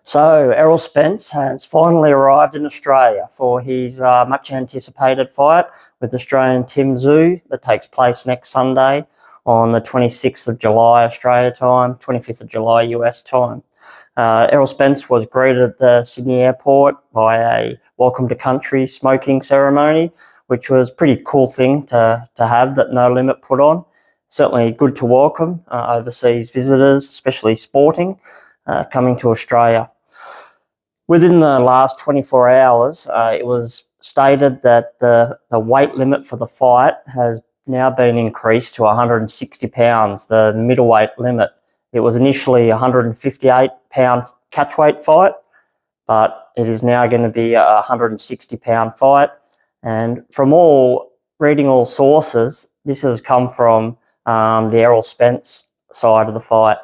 So Errol Spence has finally arrived in Australia for his much anticipated fight with Australian Tim Tszyu that takes place next Sunday on the 26th of July Australia time, 25th of July US time. Errol Spence was greeted at the Sydney airport by a welcome to country smoking ceremony, which was a pretty cool thing to have that No Limit put on. Certainly good to welcome overseas visitors, especially sporting, coming to Australia. Within the last 24 hours, it was stated that the weight limit for the fight has now been increased to 160 pounds, the middleweight limit. It was initially a 158-pound catchweight fight, but it is now going to be a 160-pound fight. And from reading all sources, this has come from the Errol Spence side of the fight.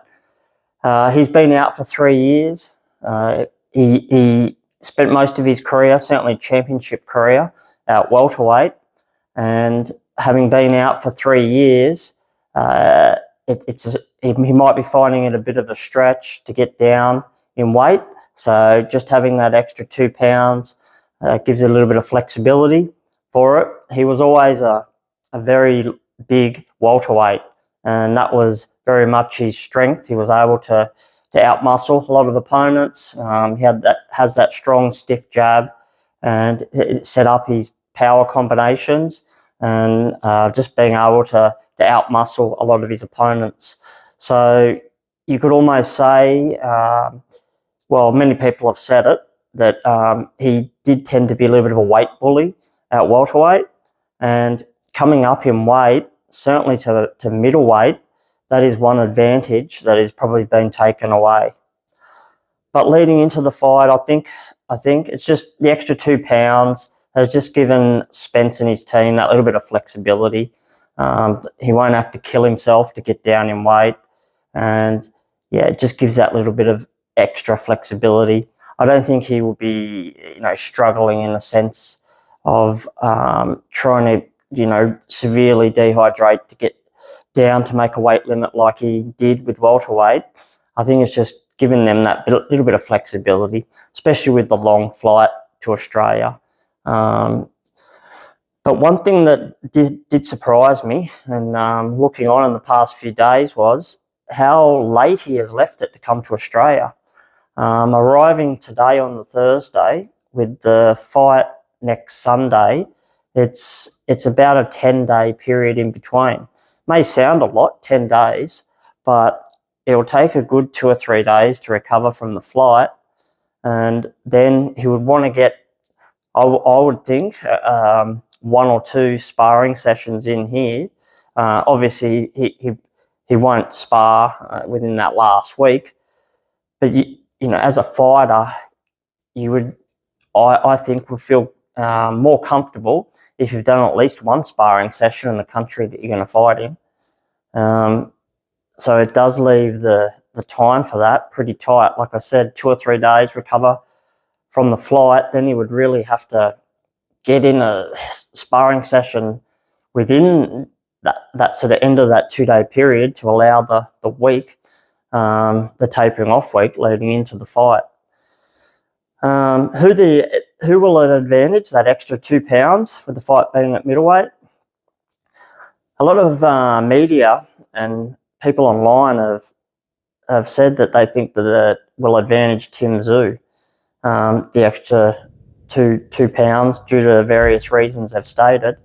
He's been out for 3 years. He spent most of his career, certainly championship career, at welterweight, and having been out for 3 years, he might be finding it a bit of a stretch to get down in weight. So just having that extra 2 pounds gives it a little bit of flexibility for it. He was always a very big welterweight, and that was very much his strength. He was able to outmuscle a lot of opponents. He has that strong, stiff jab, and it set up his power combinations, and just being able to outmuscle a lot of his opponents. So you could almost say, well, many people have said it, that he did tend to be a little bit of a weight bully at welterweight, and coming up in weight, certainly to middleweight, that is one advantage that is probably being taken away. But leading into the fight, I think it's just the extra 2 pounds has just given Spence and his team that little bit of flexibility. He won't have to kill himself to get down in weight, and yeah, it just gives that little bit of extra flexibility. I don't think he will be, struggling in the sense of trying to, severely dehydrate to get down to make a weight limit like he did with welterweight. I think it's just giving them that little bit of flexibility, especially with the long flight to Australia. But one thing that did surprise me, and looking on in the past few days, was how late he has left it to come to Australia. Arriving today on the Thursday with the fight next Sunday, it's about a 10-day period in between. May sound a lot, 10 days, but it'll take a good 2 or 3 days to recover from the flight, and then he would want to get, I would think, 1 or 2 sparring sessions in here. Obviously, he won't spar within that last week, but as a fighter, I think would feel more comfortable if you've done at least 1 sparring session in the country that you're going to fight in. So it does leave the time for that pretty tight. Like I said, 2 or 3 days recover from the flight. Then you would really have to get in a sparring session within that sort of end of that 2-day period to allow the week, the tapering off week leading into the fight. Who will it advantage that extra 2 pounds with the fight being at middleweight? A lot of media and people online have said that they think that it will advantage Tim Tszyu, the extra two pounds, due to various reasons they've stated.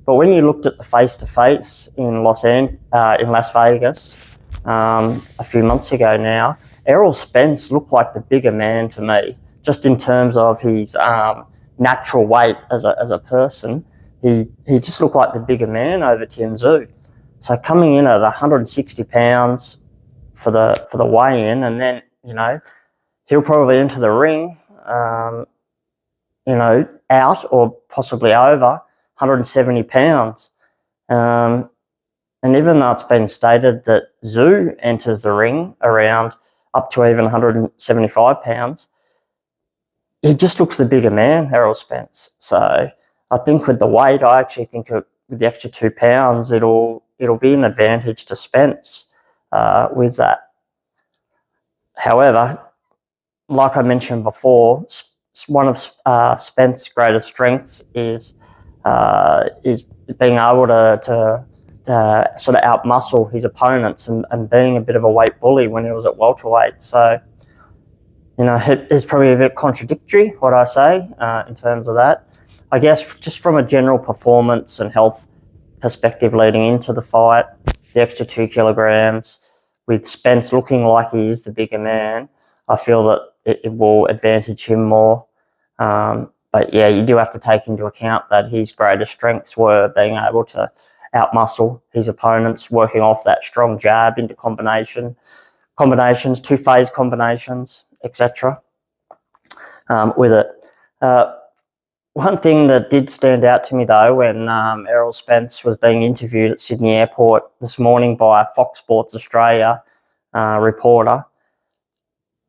But when you looked at the face-to-face in Las Vegas a few months ago now, Errol Spence looked like the bigger man to me, just in terms of his natural weight as a person. He just looked like the bigger man over Tim Tszyu. So coming in at 160 pounds for the weigh-in, and then he'll probably enter the ring, out or possibly over 170 pounds. And even though it's been stated that Tszyu enters the ring around up to even 175 pounds, he just looks the bigger man, Errol Spence. So I think with the weight, I actually think with the extra 2 pounds, it'll be an advantage to Spence with that. However, like I mentioned before, one of Spence's greatest strengths is being able to sort of outmuscle his opponents and being a bit of a weight bully when he was at welterweight. So, you know, it's probably a bit contradictory what I say in terms of that. I guess just from a general performance and health perspective leading into the fight, the extra 2 kilograms, with Spence looking like he is the bigger man, I feel that it will advantage him more. But yeah, you do have to take into account that his greatest strengths were being able to outmuscle his opponents, working off that strong jab into combinations, 2-phase combinations, etc. With it. One thing that did stand out to me, though, when Errol Spence was being interviewed at Sydney Airport this morning by a Fox Sports Australia reporter,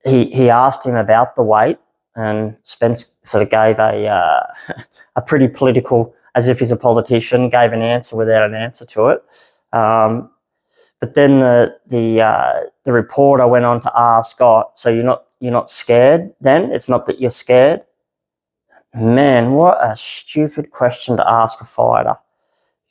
he asked him about the weight, and Spence sort of gave a pretty political, as if he's a politician, gave an answer without an answer to it. But then the reporter went on to ask, "Oh, so you're not scared then? It's not that you're scared?" Man, what a stupid question to ask a fighter.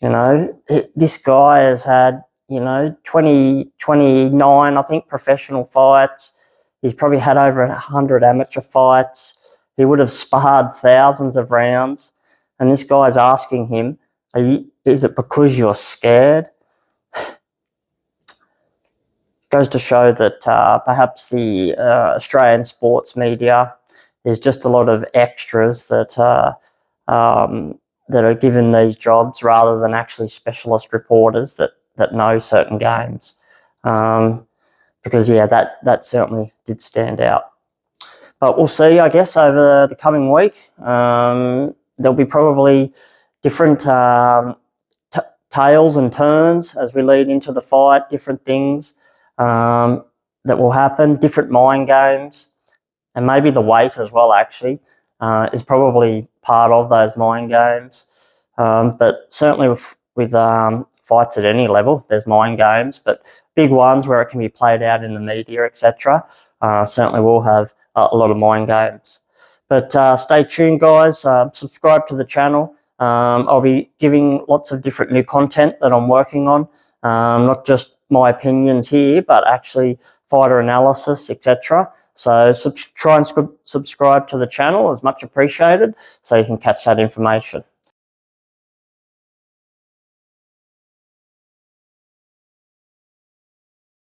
You know, this guy has had, 29, I think, professional fights. He's probably had over 100 amateur fights. He would have sparred thousands of rounds. And this guy's asking him, is it because you're scared? Goes to show that perhaps the Australian sports media is just a lot of extras that are given these jobs rather than actually specialist reporters that know certain games. Because, yeah, that certainly did stand out. But we'll see, I guess, over the coming week. There'll be probably different tails and turns as we lead into the fight, different things that will happen, different mind games. And maybe the weight as well, actually, is probably part of those mind games. But certainly with fights at any level, there's mind games. But big ones where it can be played out in the media, etc., certainly will have a lot of mind games. But stay tuned, guys. Subscribe to the channel. I'll be giving lots of different new content that I'm working on, not just my opinions here, but actually fighter analysis, etc. So try and subscribe to the channel, is much appreciated, so you can catch that information.